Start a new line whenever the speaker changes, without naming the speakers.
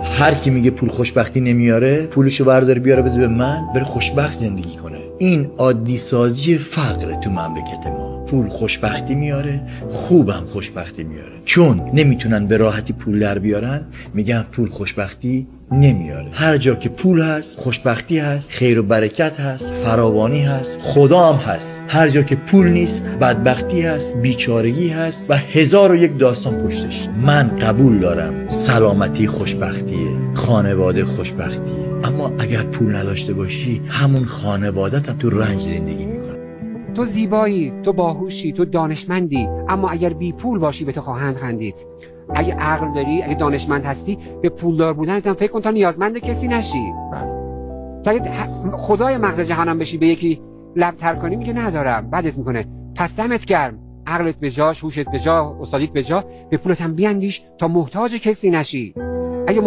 هر کی میگه پول خوشبختی نمیاره، پولشو برداره بیاره بده به من، بره خوشبخت زندگی کنه. این عادی سازی فقر تو مملکت ما. پول خوشبختی میاره، خوبم خوشبختی میاره. چون نمیتونن به راحتی پول در بیارن، میگن پول خوشبختی نمیاره. هر جا که پول هست خوشبختی هست، خیر و برکت هست، فراوانی هست، خدا هم هست. هر جا که پول نیست بدبختی هست، بیچارگی هست و 1001 داستان پشتش. من قبول دارم سلامتی خوشبختیه، خانواده خوشبختیه، اما اگر پول نداشته باشی همون خانوادت هم تو رنج زندگی میکنه.
تو زیبایی، تو باهوشی، تو دانشمندی، اما اگر بی پول باشی به تو خواهند خندید. اگه عقل داری، اگه دانشمند هستی، به پولدار بودنت هم فکر کن تا نیازمند کسی نشی. تا اگه خدای مغز جهانم بشی به یکی لب تر کنی میگه ندارم، بدت میکنه. پس دمت گرم، عقلت به جاش، هوشت به جا، استادیت به جا، به پولت هم بیاندیش تا محتاج کسی نشی. اگه